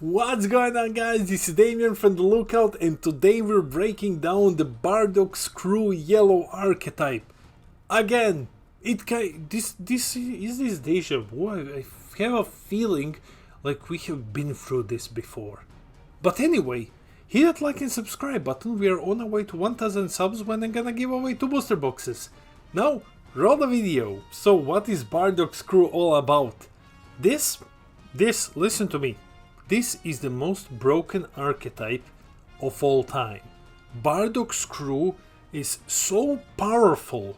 What's going on, guys? This is Damien from The Lookout, and today we're breaking down the Bardock'S Crew Yellow Archetype. Again, this is this deja vu. I have a feeling like we have been through this before. But anyway, hit that like and subscribe button. We are on our way to 1000 subs when I'm gonna give away 2 booster boxes. Now, roll the video. So what is Bardock'S Crew all about? This, listen to me. This is the most broken archetype of all time. Bardock'S Crew is so powerful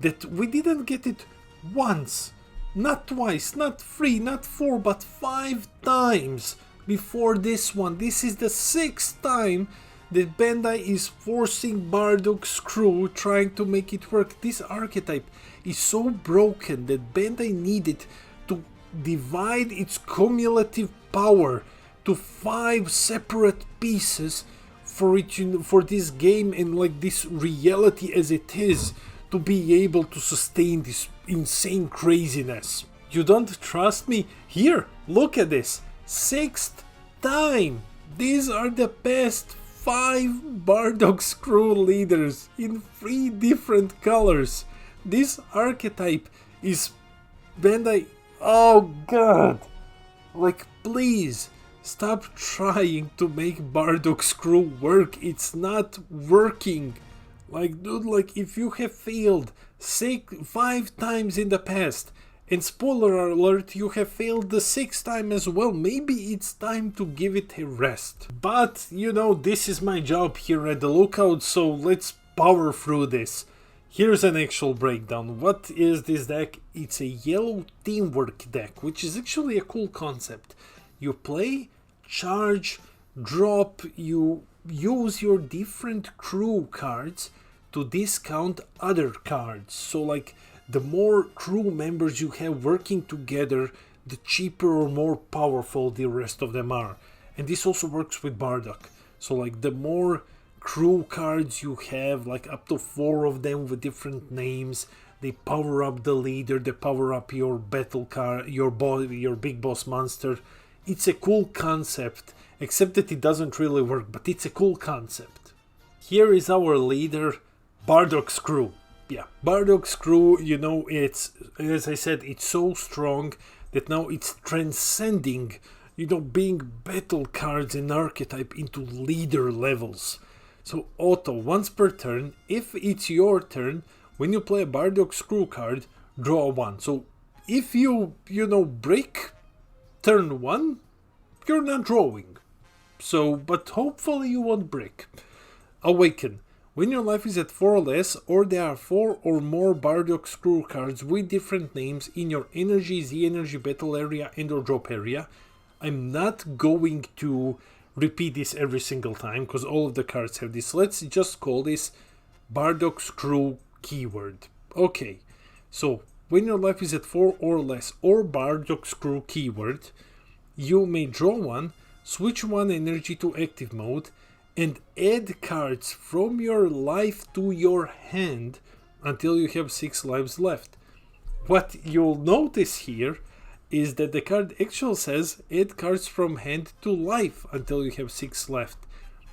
that we didn't get it once, not twice, not 3, not 4, but 5 times before this one. This is the 6th time that Bandai is forcing Bardock'S Crew, trying to make it work. This archetype is so broken that Bandai needed to divide its cumulative power to 5 separate pieces for this game and like this reality as it is to be able to sustain this insane craziness. You don't trust me? Here, look at this. 6th time. These are the best 5 Bardock'S Crew leaders in 3 different colors. This archetype is Bandai. Oh god! Like, please stop trying to make Bardock'S Crew work. It's not working. Like, dude, like, if you have failed 5 times in the past, and spoiler alert, you have failed the 6th time as well, maybe it's time to give it a rest. But, you know, this is my job here at The Lookout, so let's power through this. Here's an actual breakdown. What is this deck? It's a yellow teamwork deck, which is actually a cool concept. You play, charge, drop, you use your different crew cards to discount other cards. So like, the more crew members you have working together, the cheaper or more powerful the rest of them are. And this also works with Bardock. So like, the more crew cards you have, like up to 4 of them with different names, they power up the leader, they power up your battle card, your big boss monster. It's a cool concept, except that it doesn't really work, but it's a cool concept. Here is our leader, Bardock'S Crew. Yeah, Bardock'S Crew, you know, it's, as I said, it's so strong that now it's transcending, you know, being battle cards and archetype into leader levels. So auto, once per turn, if it's your turn, when you play a Bardock'S Crew card, draw 1. So if you break turn 1, you're not drawing. So, but hopefully you won't break. Awaken. When your life is at 4 or less, or there are 4 or more Bardock'S Crew cards with different names in your energy, Z energy, battle area and or drop area. I'm not going to repeat this every single time because all of the cards have this. Let's just call this Bardock'S Crew keyword. Okay, so when your life is at 4 or less, or Bardock'S Crew keyword, you may draw 1, switch 1 energy to active mode, and add cards from your life to your hand until you have 6 lives left. What you'll notice here is that the card actually says add cards from hand to life until you have 6 left.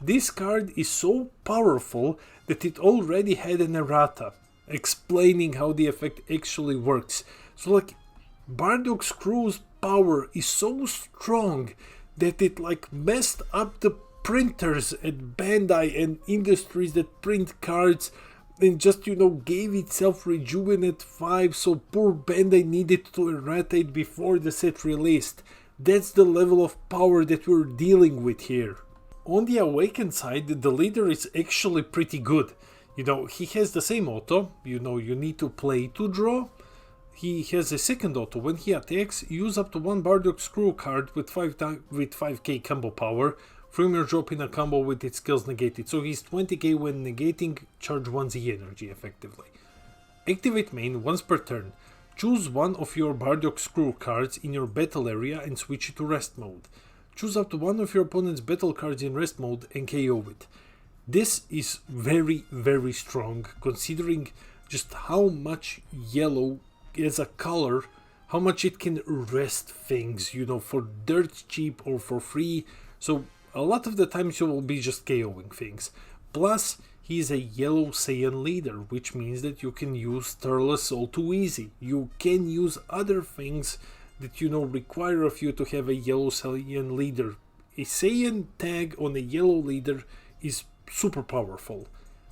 This card is so powerful that it already had an errata explaining how the effect actually works. So like, Bardock'S Crew's power is so strong that it like messed up the printers at Bandai and industries that print cards, and just, you know, gave itself Rejuvenate 5, so poor Bandai needed to errata it before the set released. That's the level of power that we're dealing with here. On the Awakened side, the leader is actually pretty good. You know, he has the same auto, you know, you need to play to draw. He has a second auto. When he attacks, use up to 1 Bardock'S Crew card with 5k combo power from your drop in a combo with its skills negated. So he's 20k when negating, charge 1z energy effectively. Activate main once per turn. Choose 1 of your Bardock'S Crew cards in your battle area and switch it to rest mode. Choose up to 1 of your opponent's battle cards in rest mode and KO it. This is very, very strong considering just how much yellow as a color how much it can rest things, you know, for dirt cheap or for free. So a lot of the times you will be just KOing things. Plus, he is a yellow Saiyan leader, which means that you can use Starless all too easy. You can use other things that, you know, require of you to have a yellow Saiyan leader. A Saiyan tag on a yellow leader is super powerful.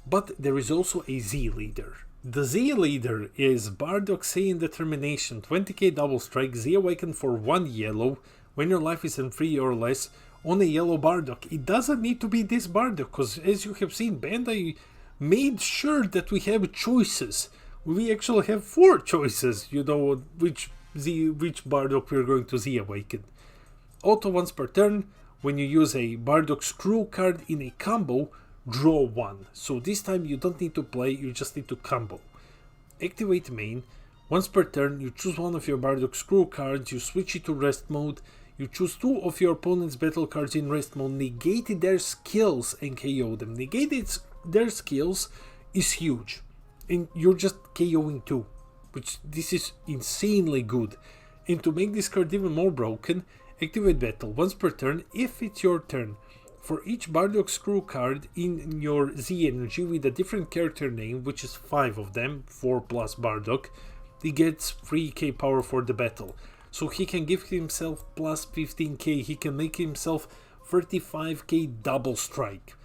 But there is also a Z leader. The Z leader is Bardock'S Saiyan Determination, 20k double strike, Z awaken for 1 yellow, when your life is in 3 or less, on a yellow Bardock. It doesn't need to be this Bardock, because as you have seen, Bandai made sure that we have choices. We actually have 4 choices, you know, which Bardock we're going to Z awaken. Auto once per turn, when you use a Bardock's Crew card in a combo, draw 1. So this time you don't need to play, you just need to combo. Activate main. Once per turn, you choose one of your Bardock's Crew cards, you switch it to rest mode, you choose 2 of your opponent's battle cards in rest mode, negate their skills and KO them. Negate their skills is huge. And you're just KOing 2, which this is insanely good. And to make this card even more broken, activate battle once per turn if it's your turn. For each Bardock's Crew card in your Z energy with a different character name, which is 5 of them, 4 plus Bardock, he gets 3k power for the battle. So he can give himself plus 15k, he can make himself 35k double strike.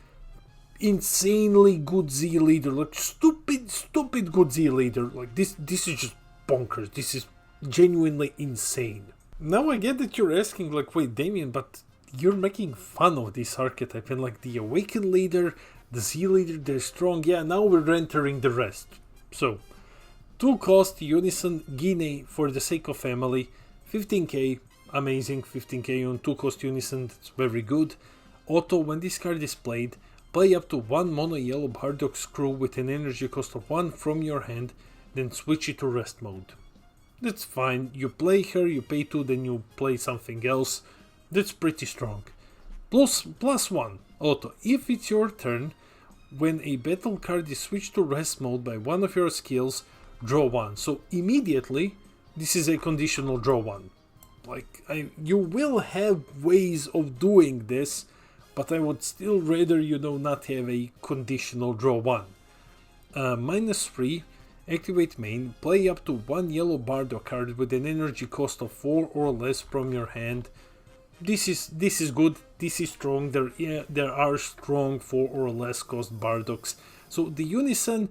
Insanely good Z leader, like stupid good Z leader. Like this is just bonkers, this is genuinely insane. Now I get that you're asking, like, wait Damien, but you're making fun of this archetype, and like the Awakened leader, the Z leader, they're strong. Yeah, now we're entering the rest. So, 2 cost, Unison, Guinea for the sake of family, 15k, amazing, 15k on 2 cost Unison, that's very good. Auto, when this card is played, play up to 1 mono yellow Bardock's Crew with an energy cost of 1 from your hand, then switch it to rest mode. That's fine, you play her, you pay 2, then you play something else. That's pretty strong. Plus 1, auto. If it's your turn, when a battle card is switched to rest mode by one of your skills, draw 1. So immediately, this is a conditional draw 1. Like, you will have ways of doing this, but I would still rather, you know, not have a conditional draw 1. -3, activate main, play up to 1 yellow Bardock card with an energy cost of 4 or less from your hand. This is good, this is strong. There are strong 4 or less cost Bardocks. So the Unison,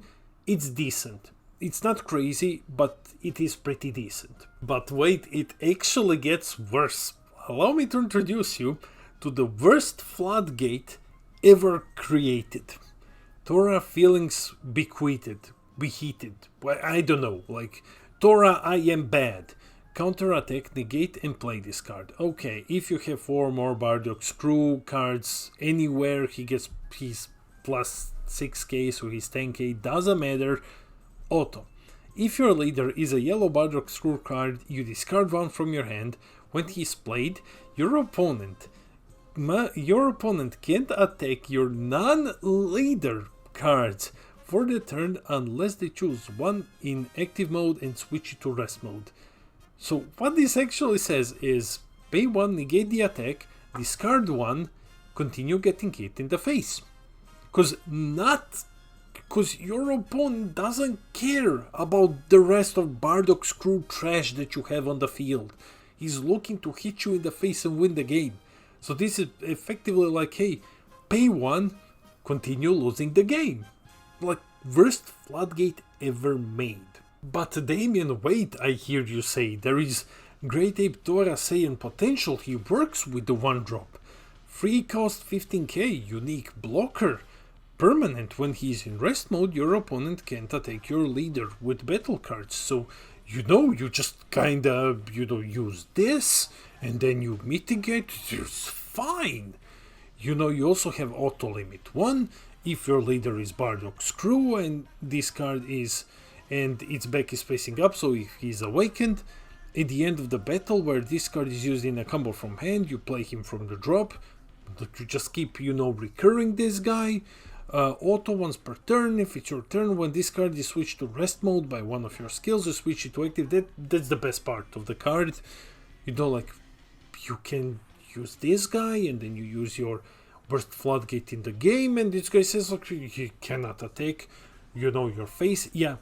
it's decent. It's not crazy, but it is pretty decent. But wait, it actually gets worse. Allow me to introduce you to the worst floodgate ever created. Tora feelings beheated. I don't know, like, Tora, I am bad. Counter attack, negate and play this card. Okay, if you have 4 more Bardock's Crew cards anywhere, he gets his plus 6k, so he's 10k, doesn't matter. Auto. If your leader is a yellow Bardock's Crew card, you discard 1 from your hand. When he's played, your opponent can't attack your non-leader cards for the turn unless they choose 1 in active mode and switch it to rest mode. So what this actually says is, pay 1, negate the attack, discard 1, continue getting hit in the face. Because your opponent doesn't care about the rest of Bardock's Crew trash that you have on the field. He's looking to hit you in the face and win the game. So this is effectively like, hey, pay 1, continue losing the game. Like, worst floodgate ever made. But Damien, wait, I hear you say, there is Great Ape Tora Saiyan potential, he works with the 1-drop. Free cost 15k, unique blocker. Permanent, when he's in rest mode, your opponent can't attack your leader with battle cards. So, you know, you just kinda, you know, use this, and then you mitigate, it's fine. You know, you also have auto limit 1, if your leader is Bardock's Crew, and this card is... and its back is facing up, so if he's awakened, at the end of the battle where this card is used in a combo from hand, you play him from the drop, you just keep, you know, recurring this guy. Auto once per turn. If it's your turn, when this card is switched to rest mode by one of your skills, you switch it to active. That's the best part of the card. You know, like, you can use this guy, and then you use your burst floodgate in the game, and this guy says, look, he cannot attack, you know, your face. Yeah,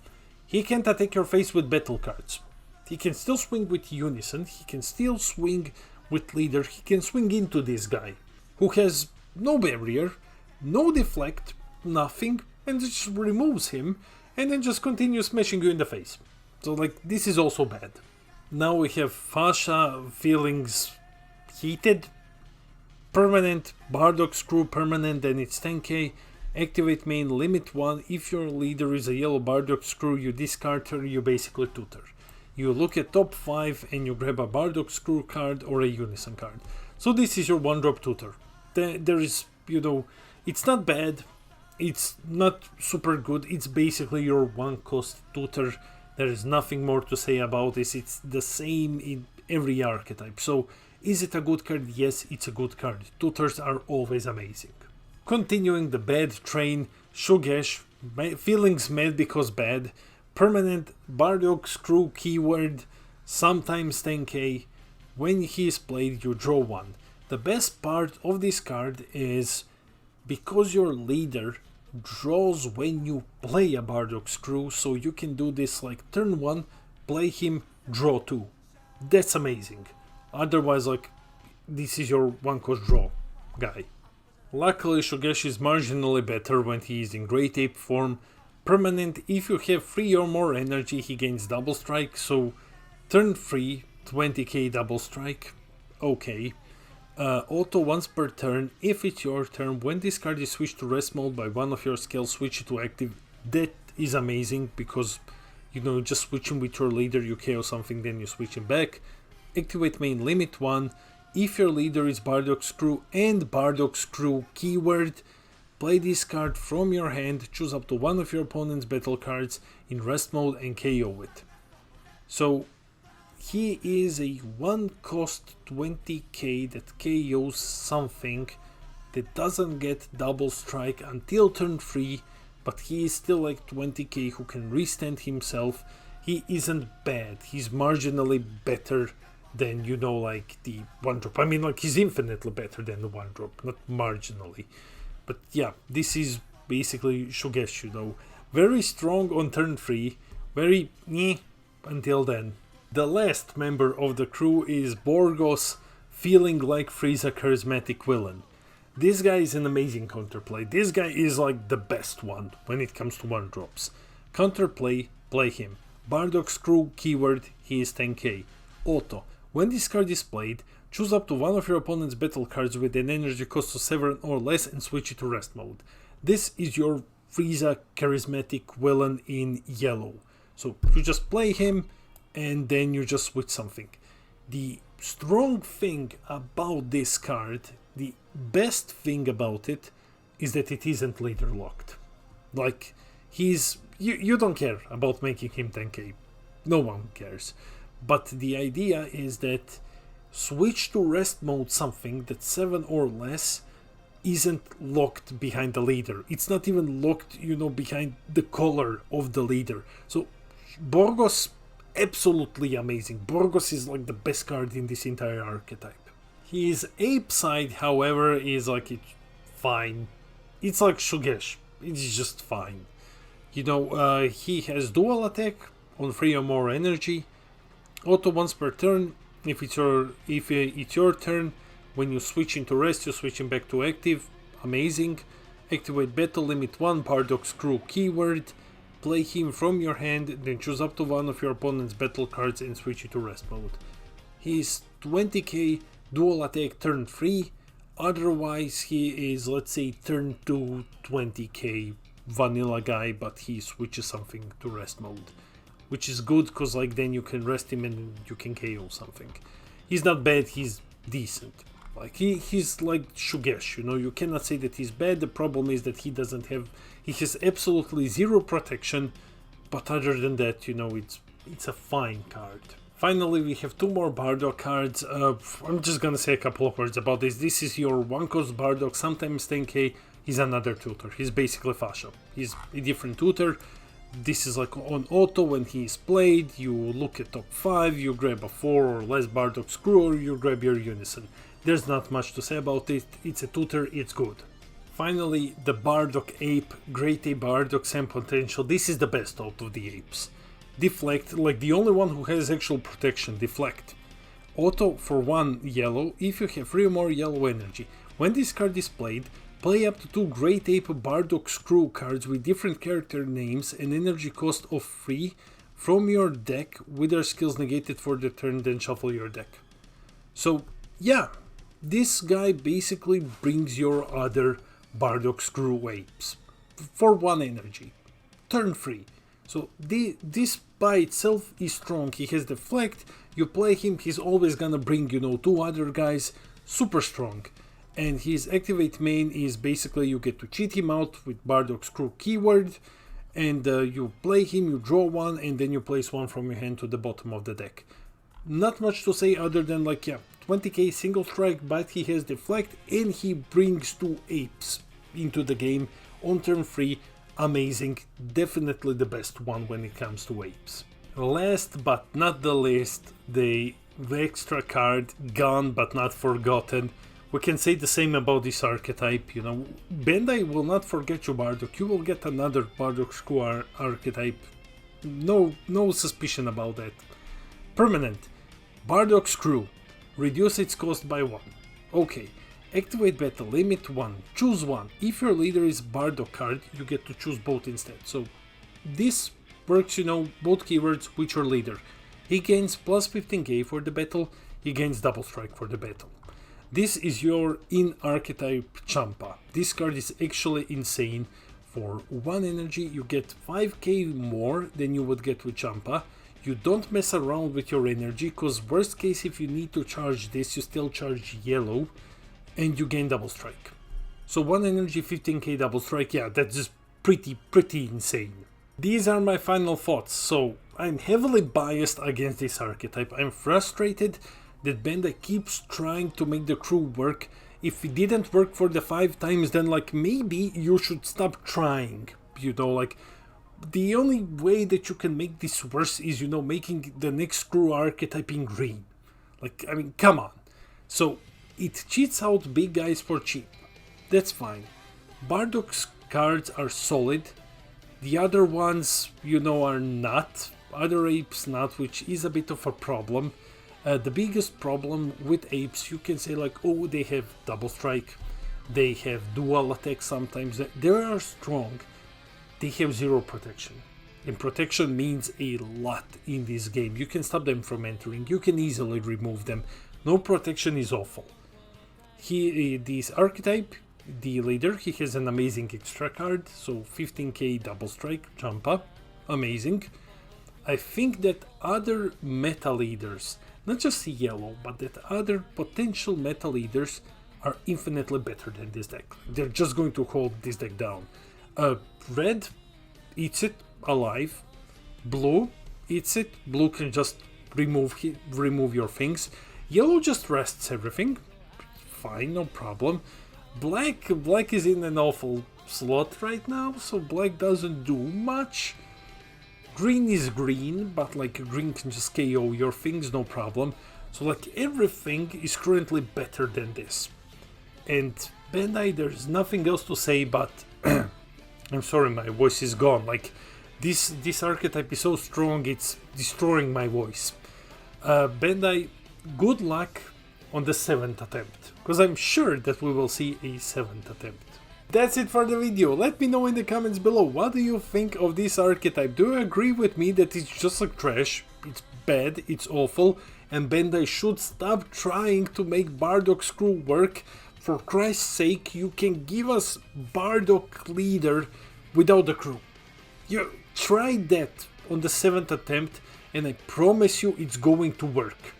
he can't attack your face with battle cards. He can still swing with Unison, he can still swing with Leader, he can swing into this guy, who has no barrier, no deflect, nothing, and just removes him, and then just continues smashing you in the face. So, like, this is also bad. Now we have Fascia, Feelings Heated, permanent, Bardock'S crew permanent, then it's 10k, activate main, limit 1, if your leader is a yellow Bardock'S crew, you discard her, you basically tutor. You look at top 5 and you grab a Bardock'S crew card or a Unison card. So this is your 1-drop tutor. There is, you know, it's not bad, it's not super good, it's basically your 1-cost tutor. There is nothing more to say about this, it's the same in every archetype. So is it a good card? Yes, it's a good card. Tutors are always amazing. Continuing the bad train, Shugesh, feelings mad because bad, permanent, Bardock'S crew keyword, sometimes 10k. When he is played, you draw 1. The best part of this card is because your leader draws when you play a Bardock'S crew, so you can do this like turn 1, play him, draw 2. That's amazing. Otherwise, like, this is your 1-cost draw guy. Luckily, Shugesh is marginally better when he is in Great Ape form. Permanent, if you have 3 or more energy, he gains double strike, so turn 3, 20k double strike, okay. Auto once per turn, if it's your turn, when this card is switched to rest mode by one of your skills, switch it to active. That is amazing, because, you know, just switching with your leader, you KO something, then you switch him back. Activate main, limit 1, if your leader is Bardock'S crew and Bardock'S crew keyword, play this card from your hand, choose up to one of your opponent's battle cards in rest mode and KO it. So he is a 1-cost 20k that KOs something that doesn't get double strike until turn 3, but he is still like 20k who can restand himself. He isn't bad, he's marginally better than, you know, like the 1-drop. I mean, like, he's infinitely better than the 1-drop, not marginally. But yeah, this is basically Shugesh, you know. Very strong on turn 3, very until then. The last member of the crew is Borgos, feeling like Frieza charismatic villain. This guy is an amazing counterplay. This guy is like the best one when it comes to 1-drops. Counterplay, play him. Bardock'S crew keyword, he is 10k. Auto, when this card is played, choose up to one of your opponent's battle cards with an energy cost of 7 or less and switch it to rest mode. This is your Frieza charismatic villain in yellow. So you just play him and then you just switch something. The strong thing about this card, the best thing about it, is that it isn't leader locked. Like, you don't care about making him 10k. No one cares. But the idea is that switch to rest mode something that's 7 or less isn't locked behind the leader. It's not even locked, you know, behind the color of the leader. So Borgos, absolutely amazing. Borgos is like the best card in this entire archetype. His ape side, however, is like fine. It's like Shugesh. It's just fine. You know, he has dual attack on 3 or more energy. Auto once per turn. If it's your turn, when you switch into rest, you switch him back to active. Amazing. Activate battle, limit 1, Bardock'S crew keyword. Play him from your hand, then choose up to one of your opponent's battle cards and switch it to rest mode. He's 20k, dual attack turn 3. Otherwise, he is, let's say, turn 2, 20k vanilla guy, but he switches something to rest mode. Which is good, because like then you can rest him and you can KO something. He's not bad, he's decent. Like he's like Shugesh, you know, you cannot say that he's bad. The problem is that he has absolutely 0 protection, but other than that, you know, it's a fine card. Finally, we have 2 more Bardock cards. I'm just gonna say a couple of words about this. This is your 1-cost Bardock, sometimes 10k. he's another tutor. He's basically Fascia. He's a different tutor. This is like on auto when he is played. You look at top 5, you grab a 4 or less Bardock's crew, or you grab your Unison. There's not much to say about it. It's a tutor, it's good. Finally, the Bardock Ape, Great Ape Bardock's and potential. This is the best out of the apes. Deflect, like the only one who has actual protection, deflect. Auto for 1 yellow if you have 3 or more yellow energy. When this card is played, play up to 2 Great Ape Bardock's crew cards with different character names and energy cost of 3 from your deck with their skills negated for the turn, then shuffle your deck. So yeah, this guy basically brings your other Bardock's crew apes for 1 energy, turn 3. So this by itself is strong. He has deflect, you play him, he's always gonna bring, you know, 2 other guys, super strong. And his activate main is basically you get to cheat him out with Bardock's crew keyword, and you play him, you draw 1, and then you place 1 from your hand to the bottom of the deck. Not much to say other than like, yeah, 20k single strike, but he has deflect and he brings 2 apes into the game on turn 3. Amazing, definitely the best one when it comes to apes. Last but not the least, the extra card, gone but not forgotten. We can say the same about this archetype, you know. Bandai will not forget you, Bardock. You will get another Bardock's crew archetype. No suspicion about that. Permanent. Bardock's crew. Reduce its cost by 1. Okay. Activate battle, limit 1, choose 1. If your leader is Bardock card, you get to choose both instead. So this works, you know, both keywords with your leader. He gains plus 15k for the battle, he gains double strike for the battle. This is your in-archetype Champa. This card is actually insane. For 1 energy you get 5k more than you would get with Champa. You don't mess around with your energy, cause worst case if you need to charge this, you still charge yellow. And you gain double strike. So 1 energy, 15k double strike, yeah, that's just pretty insane. These are my final thoughts. So I'm heavily biased against this archetype. I'm frustrated that Bandai keeps trying to make the crew work. If it didn't work for the 5 times, then like maybe you should stop trying. You know, like the only way that you can make this worse is, you know, making the next crew archetype in green. Like, I mean, come on. So it cheats out big guys for cheap. That's fine. Bardock's cards are solid. The other ones, you know, are not. Other apes not, which is a bit of a problem. The biggest problem with apes, you can say like, oh, they have double strike. They have dual attack sometimes. They are strong. They have 0 protection. And protection means a lot in this game. You can stop them from entering. You can easily remove them. No protection is awful. This archetype, the leader, he has an amazing extra card, so 15k double strike, Champa, amazing. I think that other meta leaders, not just yellow, but that other potential meta leaders are infinitely better than this deck. They're just going to hold this deck down. Red eats it alive. Blue eats it. Blue can just remove your things. Yellow just rests everything. Fine, no problem. Black is in an awful slot right now, so black doesn't do much. Green is green, but like green can just KO your things, no problem. So like everything is currently better than this. And Bandai, there's nothing else to say, but I'm sorry, my voice is gone. Like this archetype is so strong, it's destroying my voice. Bandai, good luck on the 7th attempt, because I'm sure that we will see a 7th attempt. That's it for the video. Let me know in the comments below, what do you think of this archetype? Do you agree with me that it's just like trash, it's bad, it's awful, and Bandai should stop trying to make Bardock's crew work? For Christ's sake, you can give us Bardock leader without the crew. You try that on the 7th attempt and I promise you it's going to work.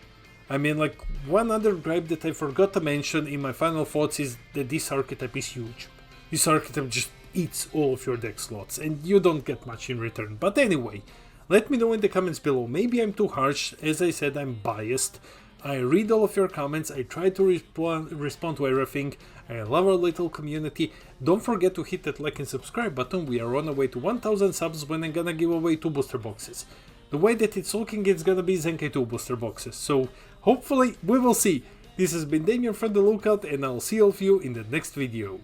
I mean, like, one other gripe that I forgot to mention in my final thoughts is that this archetype is huge. This archetype just eats all of your deck slots and you don't get much in return. But anyway, let me know in the comments below. Maybe I'm too harsh. As I said, I'm biased. I read all of your comments. I try to respond to everything. I love our little community. Don't forget to hit that like and subscribe button. We are on our way to 1000 subs when I'm gonna give away 2 booster boxes. The way that it's looking, it's gonna be Zenkai 2 booster boxes, so hopefully we will see. This has been Damien from the Lookout, and I'll see all of you in the next video.